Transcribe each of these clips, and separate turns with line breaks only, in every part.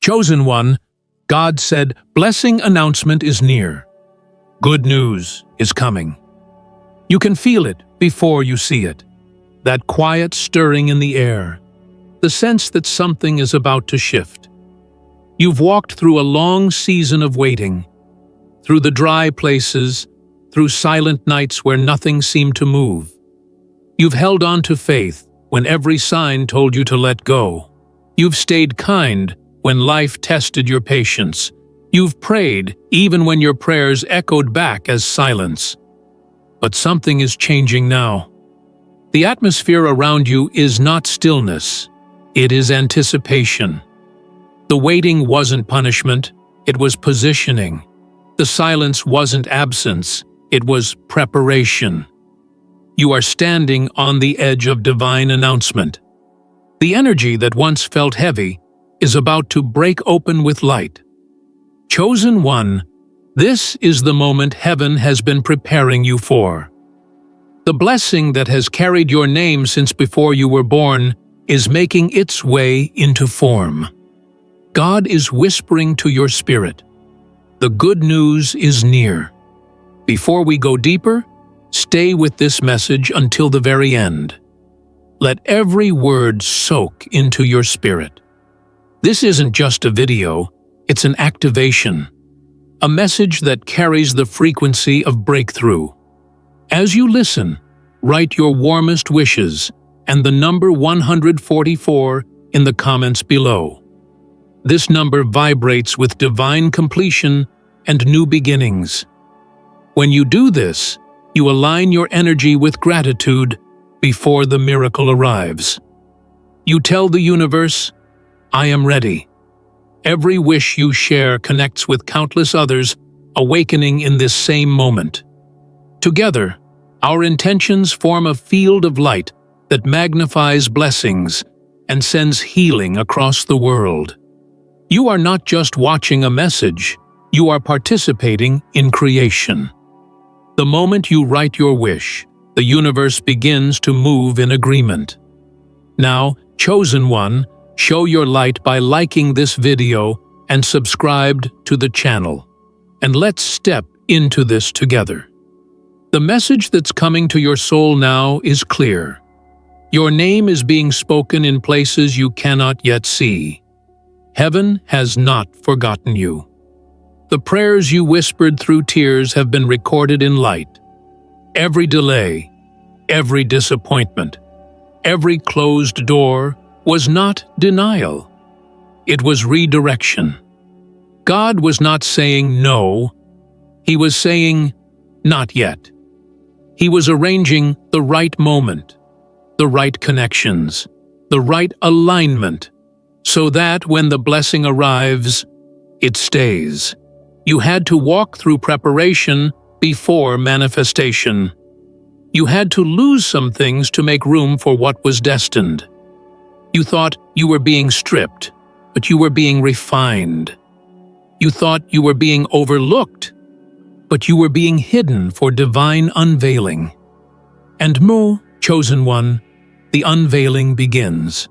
Chosen one, God said, blessing announcement is near. Good news is coming. You can feel it before you see it. That quiet stirring in the air. The sense that something is about to shift. You've walked through a long season of waiting. Through the dry places, through silent nights where nothing seemed to move. You've held on to faith when every sign told you to let go. You've stayed kind when life tested your patience. You've prayed even when your prayers echoed back as silence. But something is changing now. The atmosphere around you is not stillness. It is anticipation. The waiting wasn't punishment, it was positioning. The silence wasn't absence, it was preparation. You are standing on the edge of divine announcement. The energy that once felt heavy is about to break open with light. Chosen one, this is the moment heaven has been preparing you for. The blessing that has carried your name since before you were born is making its way into form. God is whispering to your spirit. The good news is near. Before we go deeper, stay with this message until the very end. Let every word soak into your spirit. This isn't just a video, it's an activation. A message that carries the frequency of breakthrough. As you listen, write your warmest wishes and the number 144 in the comments below. This number vibrates with divine completion and new beginnings. When you do this, you align your energy with gratitude before the miracle arrives. You tell the universe, I am ready. Every wish you share connects with countless others, awakening in this same moment. Together, our intentions form a field of light that magnifies blessings and sends healing across the world. You are not just watching a message, you are participating in creation. The moment you write your wish, the universe begins to move in agreement. Now, chosen one, show your light by liking this video and subscribe to the channel. And let's step into this together. The message that's coming to your soul now is clear. Your name is being spoken in places you cannot yet see. Heaven has not forgotten you. The prayers you whispered through tears have been recorded in light. Every delay, every disappointment, every closed door was not denial. It was redirection. God was not saying no. He was saying, not yet. He was arranging the right moment, the right connections, the right alignment, so that when the blessing arrives, it stays. You had to walk through preparation before manifestation. You had to lose some things to make room for what was destined. You thought you were being stripped, but you were being refined. You thought you were being overlooked, but you were being hidden for divine unveiling. And chosen one, the unveiling begins.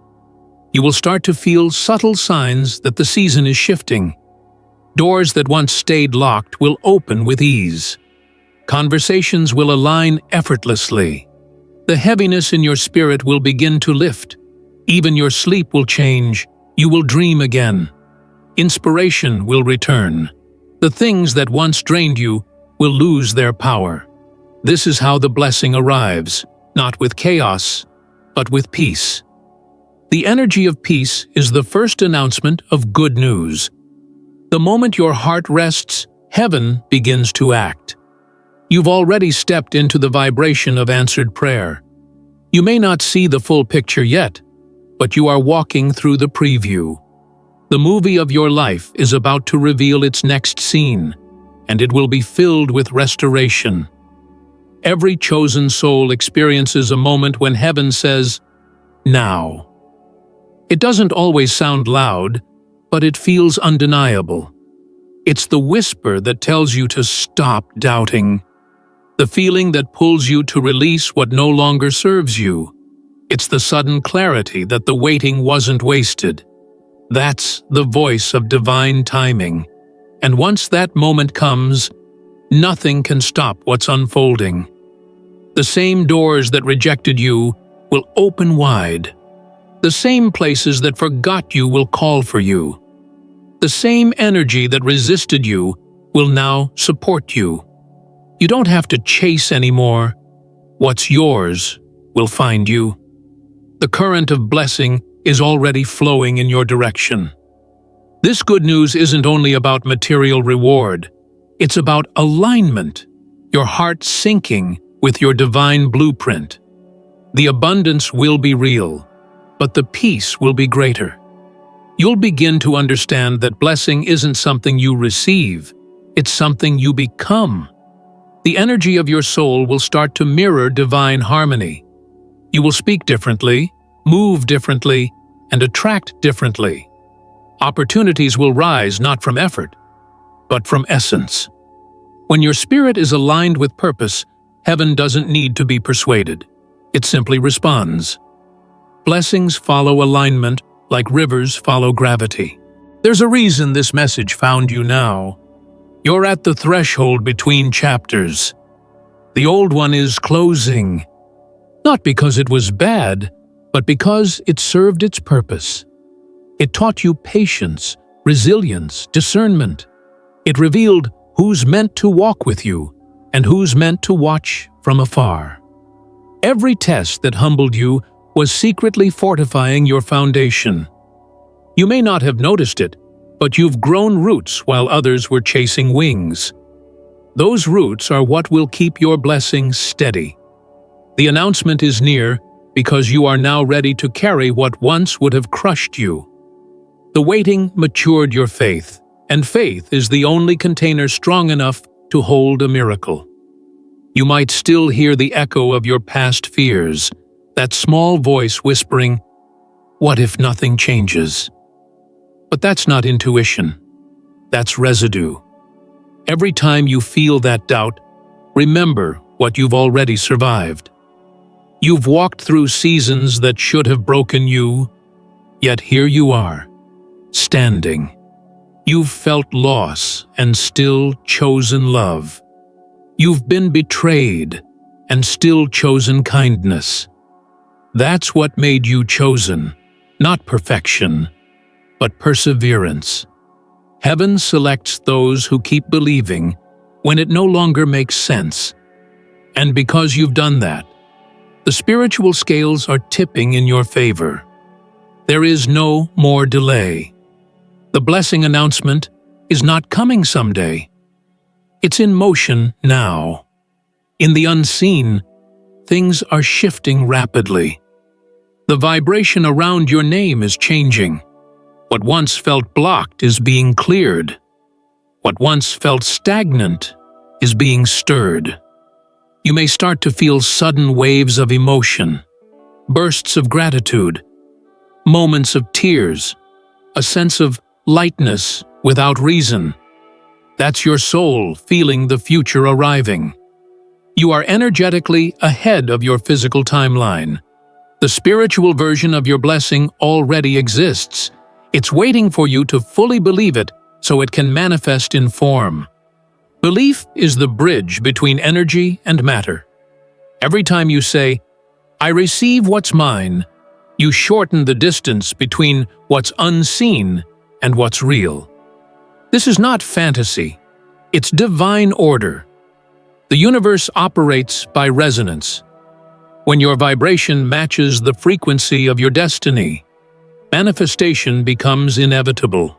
You will start to feel subtle signs that the season is shifting. Doors that once stayed locked will open with ease. Conversations will align effortlessly. The heaviness in your spirit will begin to lift. Even your sleep will change. You will dream again. Inspiration will return. The things that once drained you will lose their power. This is how the blessing arrives, not with chaos, but with peace. The energy of peace is the first announcement of good news. The moment your heart rests, heaven begins to act. You've already stepped into the vibration of answered prayer. You may not see the full picture yet, but you are walking through the preview. The movie of your life is about to reveal its next scene, and it will be filled with restoration. Every chosen soul experiences a moment when heaven says, now. It doesn't always sound loud, but it feels undeniable. It's the whisper that tells you to stop doubting. The feeling that pulls you to release what no longer serves you. It's the sudden clarity that the waiting wasn't wasted. That's the voice of divine timing. And once that moment comes, nothing can stop what's unfolding. The same doors that rejected you will open wide. The same places that forgot you will call for you. The same energy that resisted you will now support you. You don't have to chase anymore. What's yours will find you. The current of blessing is already flowing in your direction. This good news isn't only about material reward. It's about alignment, your heart syncing with your divine blueprint. The abundance will be real, but the peace will be greater. You'll begin to understand that blessing isn't something you receive, it's something you become. The energy of your soul will start to mirror divine harmony. You will speak differently, move differently, and attract differently. Opportunities will rise not from effort, but from essence. When your spirit is aligned with purpose, heaven doesn't need to be persuaded. It simply responds. Blessings follow alignment like rivers follow gravity. There's a reason this message found you now. You're at the threshold between chapters. The old one is closing, not because it was bad, but because it served its purpose. It taught you patience, resilience, discernment. It revealed who's meant to walk with you and who's meant to watch from afar. Every test that humbled you was secretly fortifying your foundation. You may not have noticed it, but you've grown roots while others were chasing wings. Those roots are what will keep your blessings steady. The announcement is near because you are now ready to carry what once would have crushed you. The waiting matured your faith, and faith is the only container strong enough to hold a miracle. You might still hear the echo of your past fears, that small voice whispering, "What if nothing changes?" But that's not intuition. That's residue. Every time you feel that doubt, remember what you've already survived. You've walked through seasons that should have broken you, yet here you are, standing. You've felt loss and still chosen love. You've been betrayed and still chosen kindness. That's what made you chosen, not perfection, but perseverance. Heaven selects those who keep believing when it no longer makes sense. And because you've done that, the spiritual scales are tipping in your favor. There is no more delay. The blessing announcement is not coming someday. It's in motion now. In the unseen, things are shifting rapidly. The vibration around your name is changing. What once felt blocked is being cleared. What once felt stagnant is being stirred. You may start to feel sudden waves of emotion, bursts of gratitude, moments of tears, a sense of lightness without reason. That's your soul feeling the future arriving. You are energetically ahead of your physical timeline. The spiritual version of your blessing already exists. It's waiting for you to fully believe it so it can manifest in form. Belief is the bridge between energy and matter. Every time you say, "I receive what's mine," you shorten the distance between what's unseen and what's real. This is not fantasy. It's divine order. The universe operates by resonance. When your vibration matches the frequency of your destiny, manifestation becomes inevitable.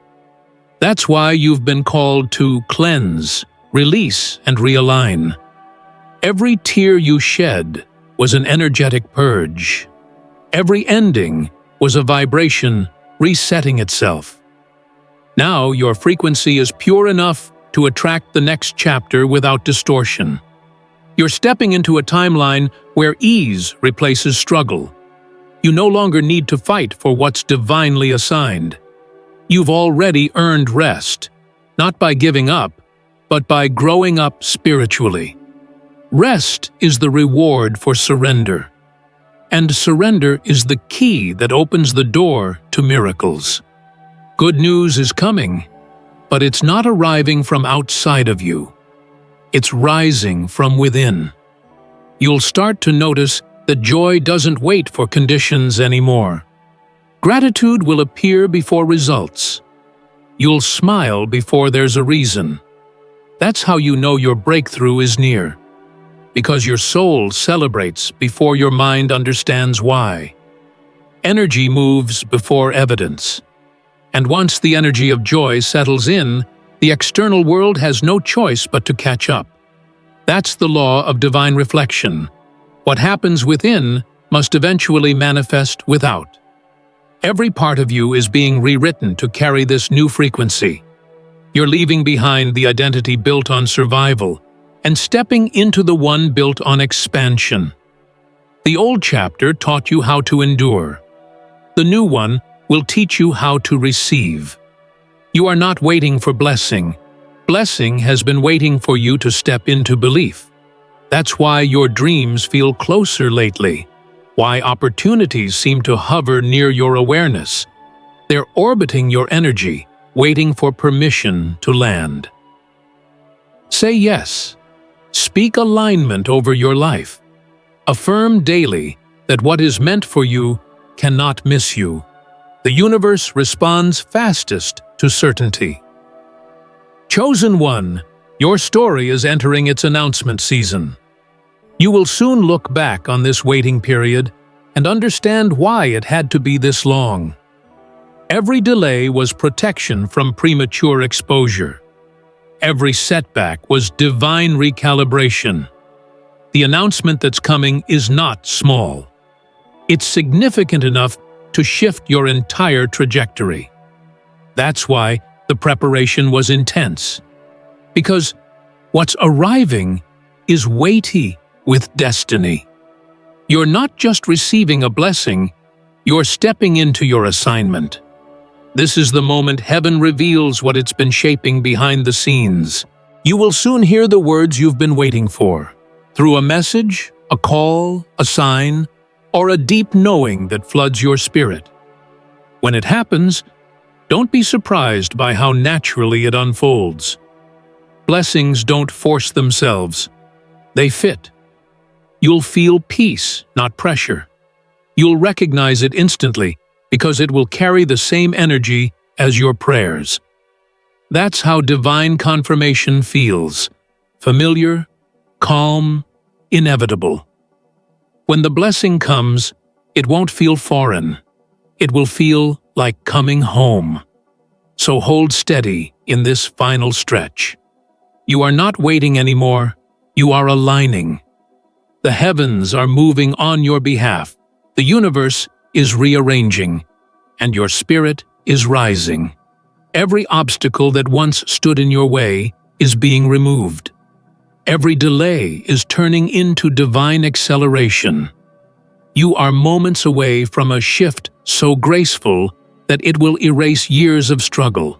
That's why you've been called to cleanse, release, and realign. Every tear you shed was an energetic purge. Every ending was a vibration resetting itself. Now your frequency is pure enough to attract the next chapter without distortion. You're stepping into a timeline where ease replaces struggle. You no longer need to fight for what's divinely assigned. You've already earned rest, not by giving up, but by growing up spiritually. Rest is the reward for surrender, and surrender is the key that opens the door to miracles. Good news is coming, but it's not arriving from outside of you. It's rising from within. You'll start to notice that joy doesn't wait for conditions anymore. Gratitude will appear before results. You'll smile before there's a reason. That's how you know your breakthrough is near, because your soul celebrates before your mind understands why. Energy moves before evidence. And once the energy of joy settles in, the external world has no choice but to catch up. That's the law of divine reflection. What happens within must eventually manifest without. Every part of you is being rewritten to carry this new frequency. You're leaving behind the identity built on survival and stepping into the one built on expansion. The old chapter taught you how to endure. The new one will teach you how to receive. You are not waiting for blessing. Blessing has been waiting for you to step into belief. That's why your dreams feel closer lately, why opportunities seem to hover near your awareness. They're orbiting your energy, waiting for permission to land. Say yes. Speak alignment over your life. Affirm daily that what is meant for you cannot miss you. The universe responds fastest to certainty. Chosen one, your story is entering its announcement season. You will soon look back on this waiting period and understand why it had to be this long. Every delay was protection from premature exposure. Every setback was divine recalibration. The announcement that's coming is not small. It's significant enough to shift your entire trajectory. That's why the preparation was intense. Because what's arriving is weighty with destiny. You're not just receiving a blessing, you're stepping into your assignment. This is the moment heaven reveals what it's been shaping behind the scenes. You will soon hear the words you've been waiting for, through a message, a call, a sign, or a deep knowing that floods your spirit. When it happens, don't be surprised by how naturally it unfolds. Blessings don't force themselves. They fit. You'll feel peace, not pressure. You'll recognize it instantly because it will carry the same energy as your prayers. That's how divine confirmation feels: familiar, calm, inevitable. When the blessing comes, it won't feel foreign. It will feel like coming home. So hold steady in this final stretch. You are not waiting anymore, you are aligning. The heavens are moving on your behalf, the universe is rearranging, and your spirit is rising. Every obstacle that once stood in your way is being removed. Every delay is turning into divine acceleration. You are moments away from a shift so graceful that it will erase years of struggle.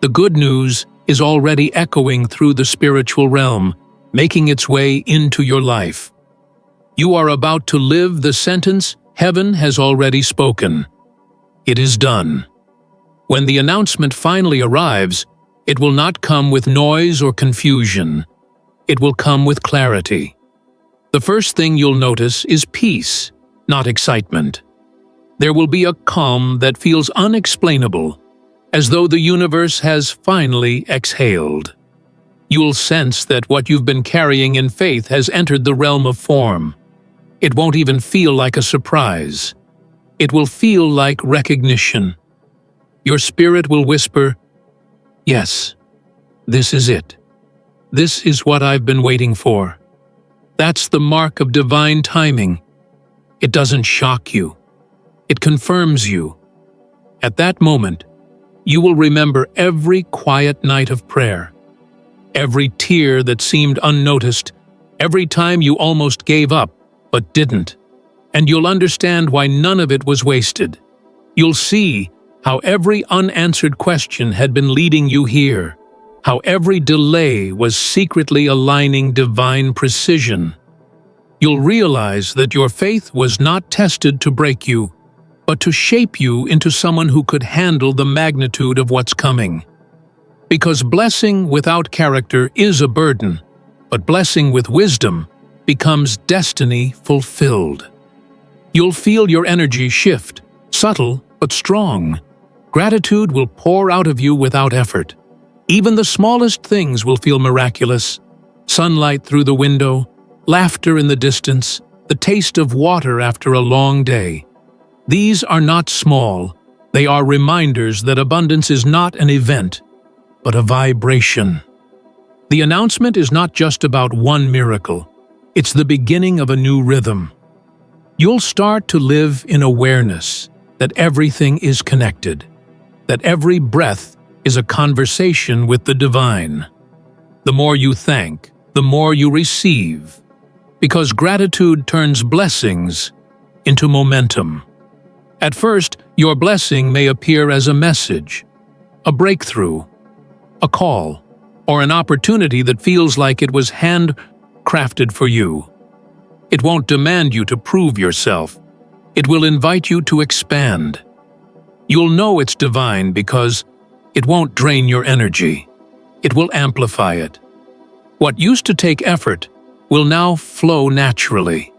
The good news is already echoing through the spiritual realm, making its way into your life. You are about to live the sentence heaven has already spoken. It is done. When the announcement finally arrives, it will not come with noise or confusion. It will come with clarity. The first thing you'll notice is peace, not excitement. There will be a calm that feels unexplainable, as though the universe has finally exhaled. You'll sense that what you've been carrying in faith has entered the realm of form. It won't even feel like a surprise. It will feel like recognition. Your spirit will whisper, "Yes, this is it. This is what I've been waiting for." That's the mark of divine timing. It doesn't shock you. It confirms you. At that moment, you will remember every quiet night of prayer, every tear that seemed unnoticed, every time you almost gave up but didn't, and you'll understand why none of it was wasted. You'll see how every unanswered question had been leading you here, how every delay was secretly aligning divine precision. You'll realize that your faith was not tested to break you. but to shape you into someone who could handle the magnitude of what's coming. Because blessing without character is a burden, but blessing with wisdom becomes destiny fulfilled. You'll feel your energy shift, subtle but strong. Gratitude will pour out of you without effort. Even the smallest things will feel miraculous. Sunlight through the window, laughter in the distance, the taste of water after a long day. These are not small. They are reminders that abundance is not an event, but a vibration. The announcement is not just about one miracle. It's the beginning of a new rhythm. You'll start to live in awareness that everything is connected, that every breath is a conversation with the divine. The more you thank, the more you receive, because gratitude turns blessings into momentum. At first, your blessing may appear as a message, a breakthrough, a call, or an opportunity that feels like it was handcrafted for you. It won't demand you to prove yourself. It will invite you to expand. You'll know it's divine because it won't drain your energy. It will amplify it. What used to take effort will now flow naturally.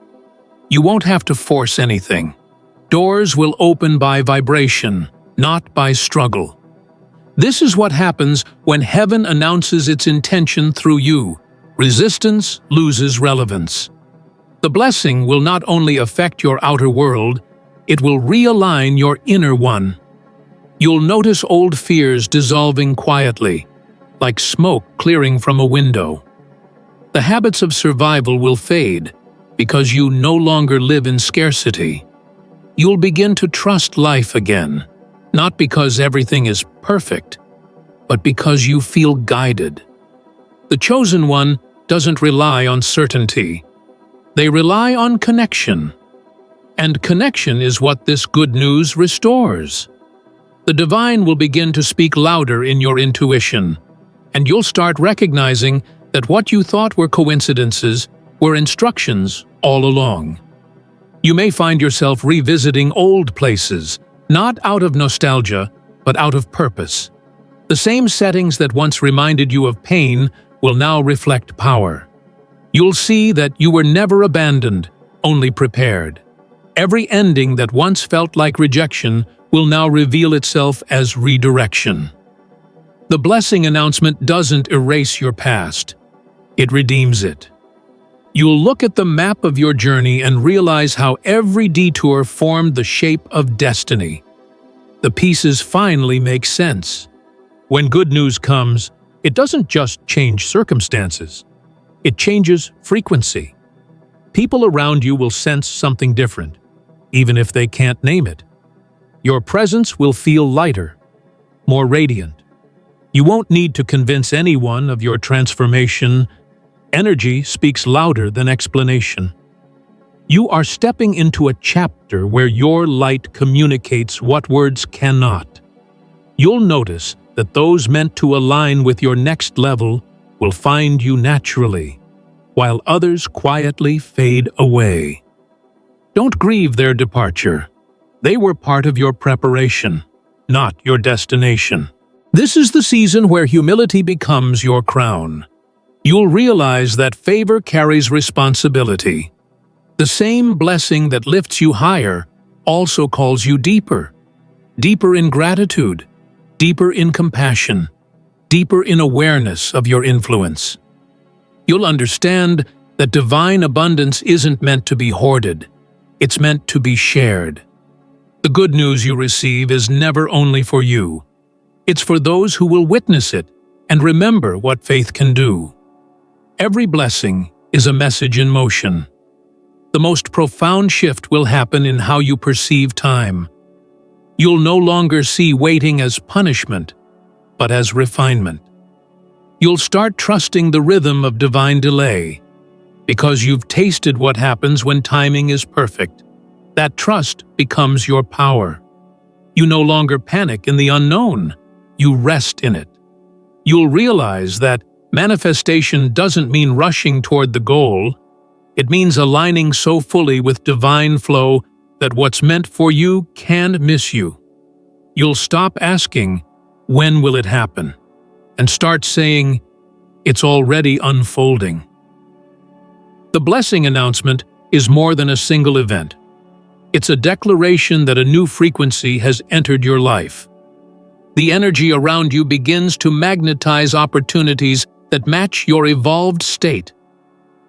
You won't have to force anything. Doors will open by vibration, not by struggle. This is what happens when heaven announces its intention through you. Resistance loses relevance. The blessing will not only affect your outer world, it will realign your inner one. You'll notice old fears dissolving quietly, like smoke clearing from a window. The habits of survival will fade because you no longer live in scarcity. You'll begin to trust life again, not because everything is perfect, but because you feel guided. The chosen one doesn't rely on certainty. They rely on connection. And connection is what this good news restores. The divine will begin to speak louder in your intuition, and you'll start recognizing that what you thought were coincidences were instructions all along. You may find yourself revisiting old places, not out of nostalgia, but out of purpose. The same settings that once reminded you of pain will now reflect power. You'll see that you were never abandoned, only prepared. Every ending that once felt like rejection will now reveal itself as redirection. The blessing announcement doesn't erase your past. It redeems it. You'll look at the map of your journey and realize how every detour formed the shape of destiny. The pieces finally make sense. When good news comes, it doesn't just change circumstances. It changes frequency. People around you will sense something different, even if they can't name it. Your presence will feel lighter, more radiant. You won't need to convince anyone of your transformation. Energy speaks louder than explanation. You are stepping into a chapter where your light communicates what words cannot. You'll notice that those meant to align with your next level will find you naturally, while others quietly fade away. Don't grieve their departure. They were part of your preparation, not your destination. This is the season where humility becomes your crown. You'll realize that favor carries responsibility. The same blessing that lifts you higher also calls you deeper. Deeper in gratitude, deeper in compassion, deeper in awareness of your influence. You'll understand that divine abundance isn't meant to be hoarded. It's meant to be shared. The good news you receive is never only for you. It's for those who will witness it and remember what faith can do. Every blessing is a message in motion. The most profound shift will happen in how you perceive time. You'll no longer see waiting as punishment, but as refinement. You'll start trusting the rhythm of divine delay, because you've tasted what happens when timing is perfect. That trust becomes your power. You no longer panic in the unknown. You rest in it. You'll realize that manifestation doesn't mean rushing toward the goal. It means aligning so fully with divine flow that what's meant for you can miss you. You'll stop asking, "When will it happen?" and start saying, "It's already unfolding." The blessing announcement is more than a single event. It's a declaration that a new frequency has entered your life. The energy around you begins to magnetize opportunities that match your evolved state.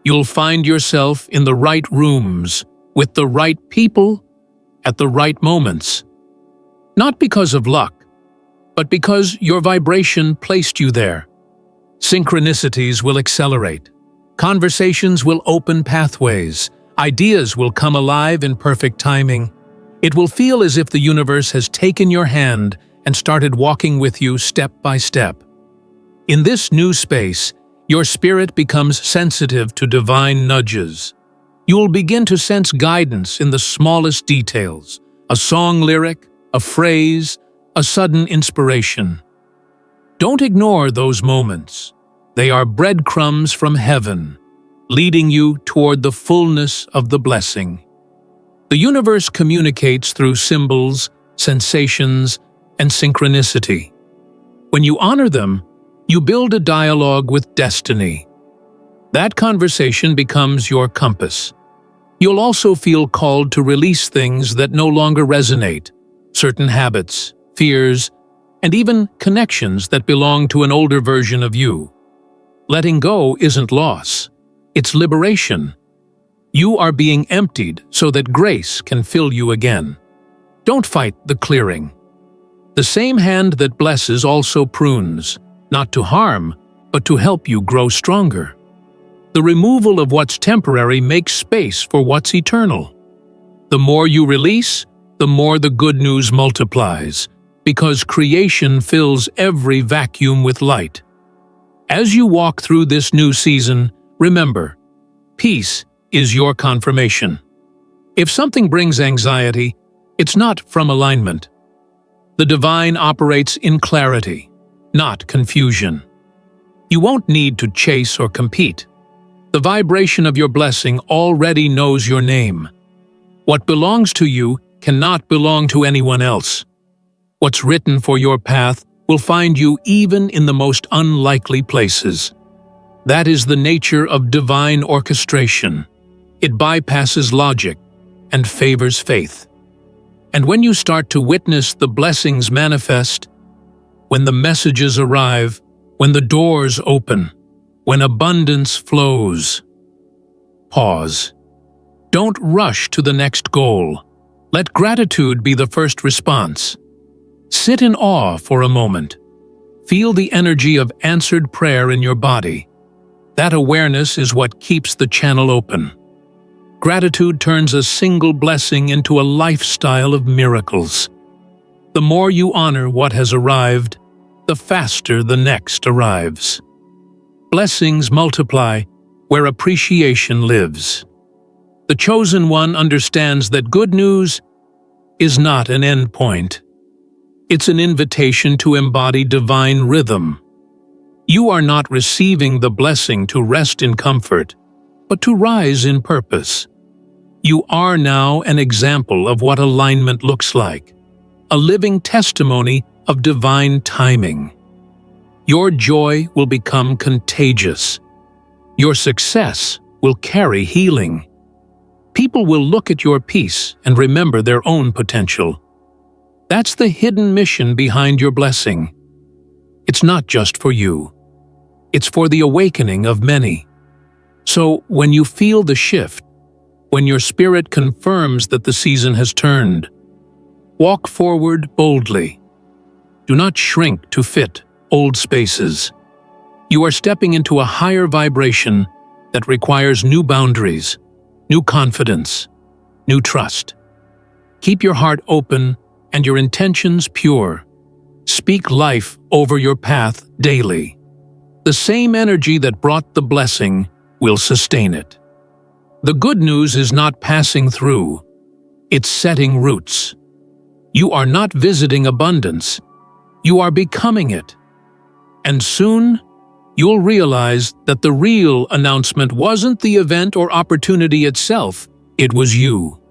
You'll find yourself in the right rooms, with the right people, at the right moments. Not because of luck, but because your vibration placed you there. Synchronicities will accelerate. Conversations will open pathways. Ideas will come alive in perfect timing. It will feel as if the universe has taken your hand and started walking with you step by step. In this new space, your spirit becomes sensitive to divine nudges. You will begin to sense guidance in the smallest details, a song lyric, a phrase, a sudden inspiration. Don't ignore those moments. They are breadcrumbs from heaven, leading you toward the fullness of the blessing. The universe communicates through symbols, sensations, and synchronicity. When you honor them, you build a dialogue with destiny. That conversation becomes your compass. You'll also feel called to release things that no longer resonate, certain habits, fears, and even connections that belong to an older version of you. Letting go isn't loss, it's liberation. You are being emptied so that grace can fill you again. Don't fight the clearing. The same hand that blesses also prunes, not to harm, but to help you grow stronger. The removal of what's temporary makes space for what's eternal. The more you release, the more the good news multiplies, because creation fills every vacuum with light. As you walk through this new season, remember, peace is your confirmation. If something brings anxiety, it's not from alignment. The divine operates in clarity, not confusion. You won't need to chase or compete. The vibration of your blessing already knows your name. What belongs to you cannot belong to anyone else. What's written for your path will find you even in the most unlikely places. That is the nature of divine orchestration. It bypasses logic and favors faith. And when you start to witness the blessings manifest, when the messages arrive, when the doors open, when abundance flows, pause. Don't rush to the next goal. Let gratitude be the first response. Sit in awe for a moment. Feel the energy of answered prayer in your body. That awareness is what keeps the channel open. Gratitude turns a single blessing into a lifestyle of miracles. The more you honor what has arrived, the faster the next arrives. Blessings multiply where appreciation lives. The chosen one understands that good news is not an end point. It's an invitation to embody divine rhythm. You are not receiving the blessing to rest in comfort, but to rise in purpose. You are now an example of what alignment looks like, a living testimony of divine timing. Your joy will become contagious. Your success will carry healing. People will look at your peace and remember their own potential. That's the hidden mission behind your blessing. It's not just for you. It's for the awakening of many. So when you feel the shift, when your spirit confirms that the season has turned, walk forward boldly. Do not shrink to fit old spaces. You are stepping into a higher vibration that requires new boundaries, new confidence, new trust. Keep your heart open and your intentions pure. Speak life over your path daily. The same energy that brought the blessing will sustain it. The good news is not passing through, it's setting roots. You are not visiting abundance, you are becoming it. And soon, you'll realize that the real announcement wasn't the event or opportunity itself, it was you.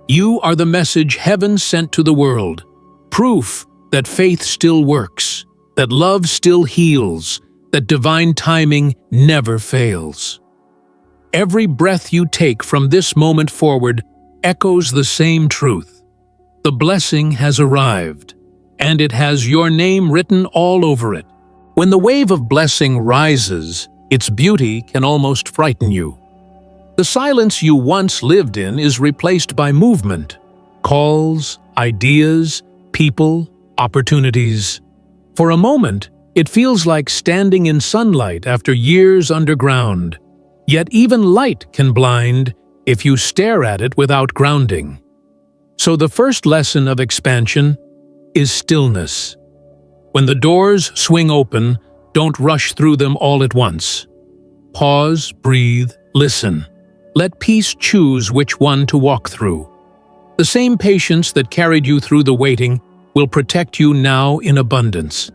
You are the message heaven sent to the world, proof that faith still works, that love still heals, that divine timing never fails. Every breath you take from this moment forward echoes the same truth. The blessing has arrived, and it has your name written all over it. When the wave of blessing rises, its beauty can almost frighten you. The silence you once lived in is replaced by movement, calls, ideas, people, opportunities. For a moment, it feels like standing in sunlight after years underground. Yet even light can blind if you stare at it without grounding. So the first lesson of expansion is stillness. When the doors swing open, don't rush through them all at once. Pause, breathe, listen. Let peace choose which one to walk through. The same patience that carried you through the waiting will protect you now in abundance.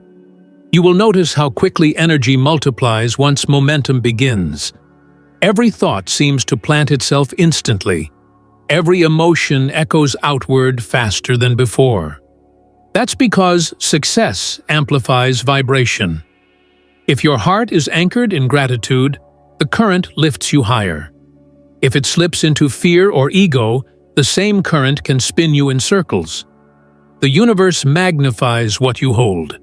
You will notice how quickly energy multiplies once momentum begins. Every thought seems to plant itself instantly. Every emotion echoes outward faster than before. That's because success amplifies vibration. If your heart is anchored in gratitude, the current lifts you higher. If it slips into fear or ego, the same current can spin you in circles. The universe magnifies what you hold.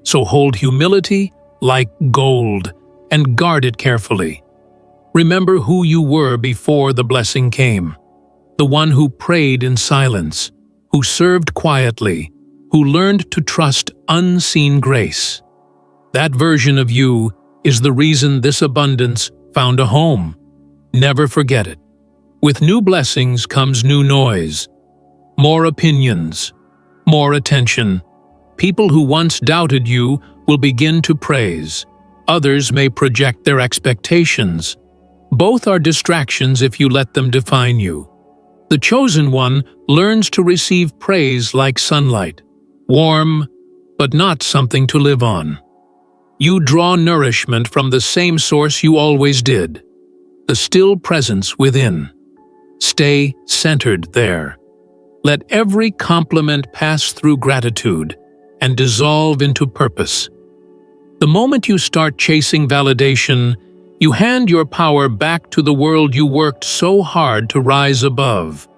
So hold humility like gold and guard it carefully. Remember who you were before the blessing came. The one who prayed in silence, who served quietly, who learned to trust unseen grace. That version of you is the reason this abundance found a home. Never forget it. With new blessings comes new noise, more opinions, more attention. People who once doubted you will begin to praise. Others may project their expectations. Both are distractions if you let them define you. The chosen one learns to receive praise like sunlight, warm, but not something to live on. You draw nourishment from the same source you always did, the still presence within. Stay centered there. Let every compliment pass through gratitude and dissolve into purpose. The moment you start chasing validation, you hand your power back to the world you worked so hard to rise above.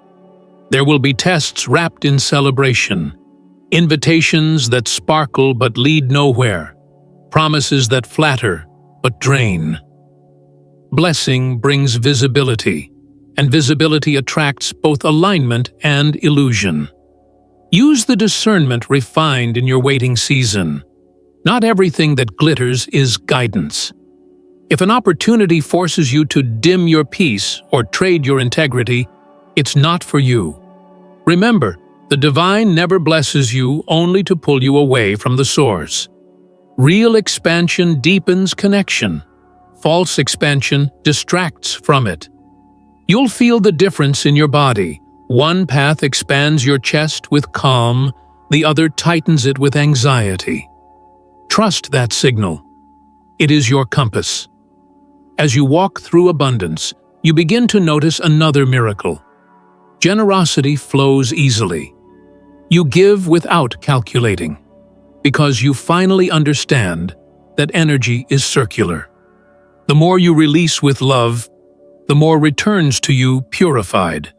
There will be tests wrapped in celebration, invitations that sparkle but lead nowhere, promises that flatter but drain. Blessing brings visibility, and visibility attracts both alignment and illusion. Use the discernment refined in your waiting season. Not everything that glitters is guidance. If an opportunity forces you to dim your peace or trade your integrity, it's not for you. Remember, the divine never blesses you only to pull you away from the source. Real expansion deepens connection. False expansion distracts from it. You'll feel the difference in your body. One path expands your chest with calm, the other tightens it with anxiety. Trust that signal. It is your compass. As you walk through abundance, you begin to notice another miracle. Generosity flows easily. You give without calculating, because you finally understand that energy is circular. The more you release with love, the more returns to you purified.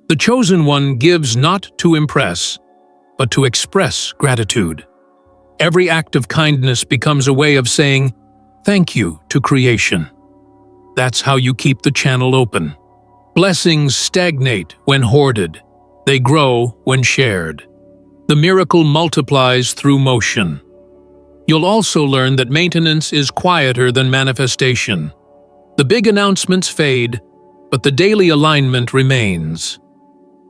The chosen one gives not to impress, but to express gratitude. Every act of kindness becomes a way of saying thank you to creation. That's how you keep the channel open. Blessings stagnate when hoarded. They grow when shared. The miracle multiplies through motion. You'll also learn that maintenance is quieter than manifestation. The big announcements fade, but the daily alignment remains.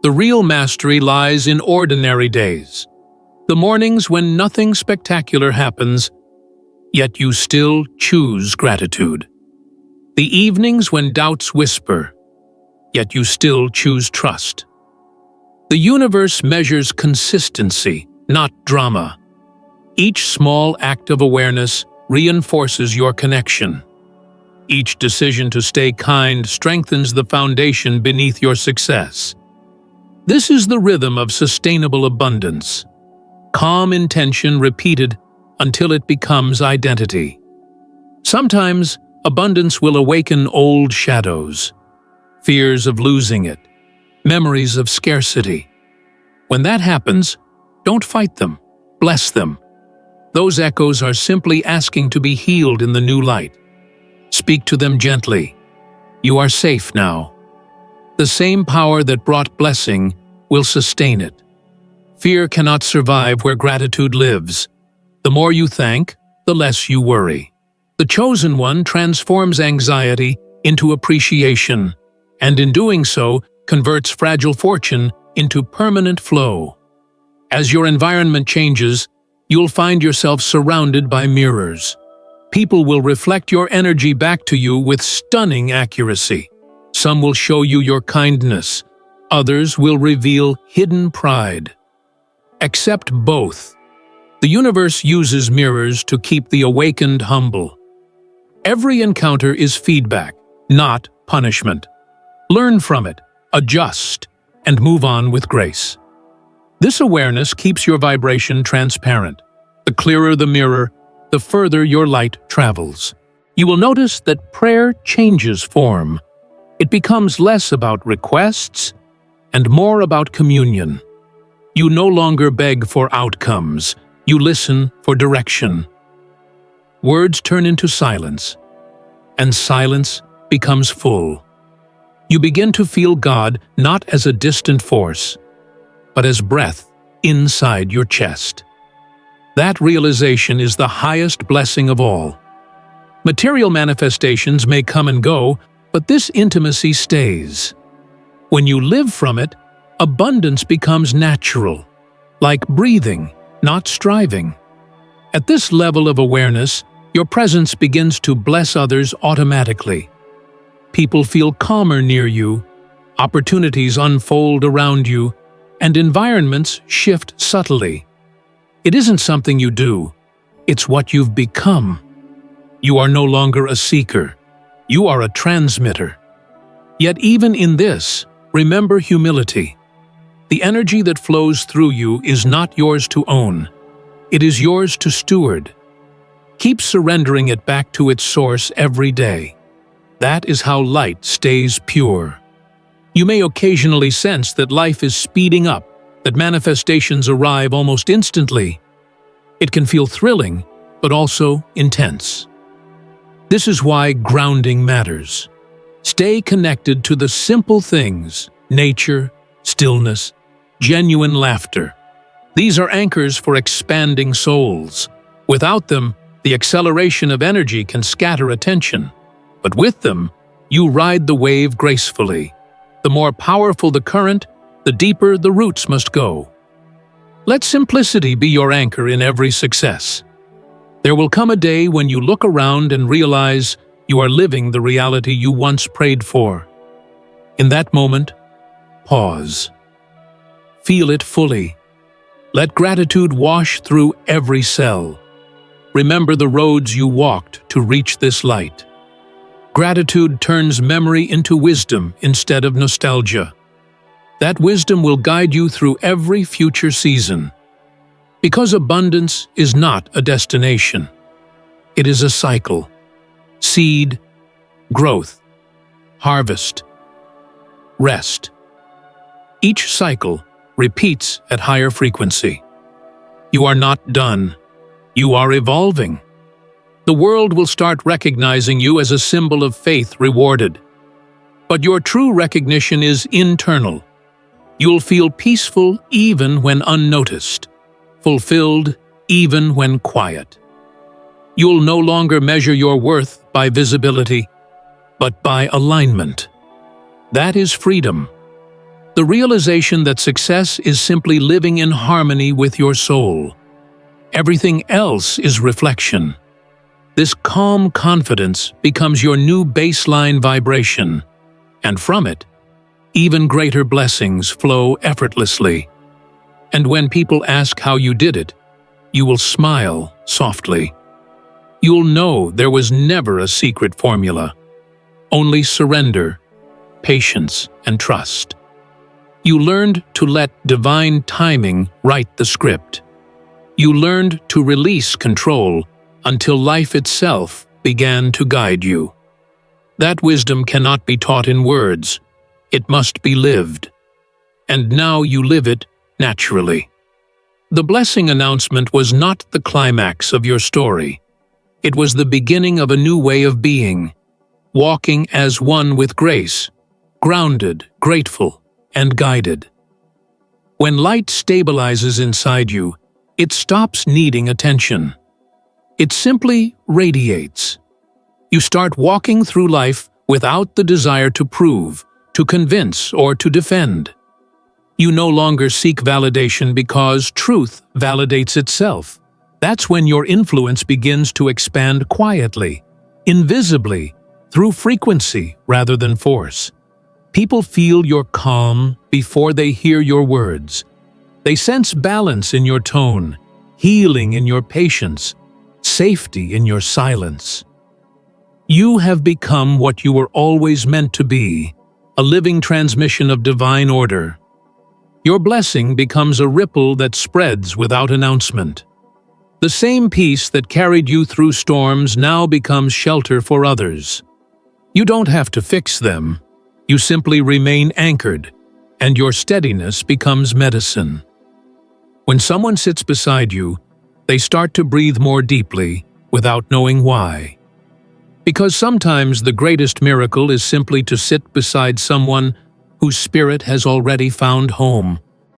The real mastery lies in ordinary days. The mornings when nothing spectacular happens, yet you still choose gratitude. The evenings when doubts whisper, yet you still choose trust. The universe measures consistency, not drama. Each small act of awareness reinforces your connection. Each decision to stay kind strengthens the foundation beneath your success. This is the rhythm of sustainable abundance. Calm intention repeated until it becomes identity. Sometimes, abundance will awaken old shadows, fears of losing it, memories of scarcity. When that happens, don't fight them, bless them. Those echoes are simply asking to be healed in the new light. Speak to them gently. You are safe now. The same power that brought blessing will sustain it. Fear cannot survive where gratitude lives. The more you thank, the less you worry. The chosen one transforms anxiety into appreciation, and in doing so, converts fragile fortune into permanent flow. As your environment changes, you'll find yourself surrounded by mirrors. People will reflect your energy back to you with stunning accuracy. Some will show you your kindness. Others will reveal hidden pride. Accept both. The universe uses mirrors to keep the awakened humble. Every encounter is feedback, not punishment. Learn from it, adjust, and move on with grace. This awareness keeps your vibration transparent. The clearer the mirror, the further your light travels. You will notice that prayer changes form. It becomes less about requests and more about communion. You no longer beg for outcomes. You listen for direction. Words turn into silence, and silence becomes full. You begin to feel God not as a distant force, but as breath inside your chest. That realization is the highest blessing of all. Material manifestations may come and go, but this intimacy stays. When you live from it, abundance becomes natural, like breathing, not striving. At this level of awareness, your presence begins to bless others automatically. People feel calmer near you, opportunities unfold around you, and environments shift subtly. It isn't something you do, it's what you've become. You are no longer a seeker, you are a transmitter. Yet even in this, remember humility. The energy that flows through you is not yours to own. It is yours to steward. Keep surrendering it back to its source every day. That is how light stays pure. You may occasionally sense that life is speeding up, that manifestations arrive almost instantly. It can feel thrilling, but also intense. This is why grounding matters. Stay connected to the simple things: nature, stillness, genuine laughter. These are anchors for expanding souls. Without them, the acceleration of energy can scatter attention. But with them, you ride the wave gracefully. The more powerful the current, the deeper the roots must go. Let simplicity be your anchor in every success. There will come a day when you look around and realize you are living the reality you once prayed for. In that moment, pause. Feel it fully. Let gratitude wash through every cell. Remember the roads you walked to reach this light. Gratitude turns memory into wisdom instead of nostalgia. That wisdom will guide you through every future season. Because abundance is not a destination. It is a cycle. Seed, growth, harvest, rest. Each cycle repeats at higher frequency. You are not done. You are evolving. The world will start recognizing you as a symbol of faith rewarded. But your true recognition is internal. You'll feel peaceful even when unnoticed, fulfilled even when quiet. You'll no longer measure your worth by visibility, but by alignment. That is freedom. The realization that success is simply living in harmony with your soul. Everything else is reflection. This calm confidence becomes your new baseline vibration, and from it, even greater blessings flow effortlessly. And when people ask how you did it, you will smile softly. You'll know there was never a secret formula, only surrender, patience, and trust. You learned to let divine timing write the script. You learned to release control until life itself began to guide you. That wisdom cannot be taught in words. It must be lived. And now you live it naturally. The blessing announcement was not the climax of your story. It was the beginning of a new way of being, walking as one with grace, grounded, grateful, and guided. When light stabilizes inside you, it stops needing attention. It simply radiates. You start walking through life without the desire to prove, to convince, or to defend. You no longer seek validation because truth validates itself. That's when your influence begins to expand quietly, invisibly, through frequency rather than force. People feel your calm before they hear your words. They sense balance in your tone, healing in your patience, safety in your silence. You have become what you were always meant to be, a living transmission of divine order. Your blessing becomes a ripple that spreads without announcement. The same peace that carried you through storms now becomes shelter for others. You don't have to fix them. You simply remain anchored, and your steadiness becomes medicine. When someone sits beside you, they start to breathe more deeply without knowing why. Because sometimes the greatest miracle is simply to sit beside someone whose spirit has already found home.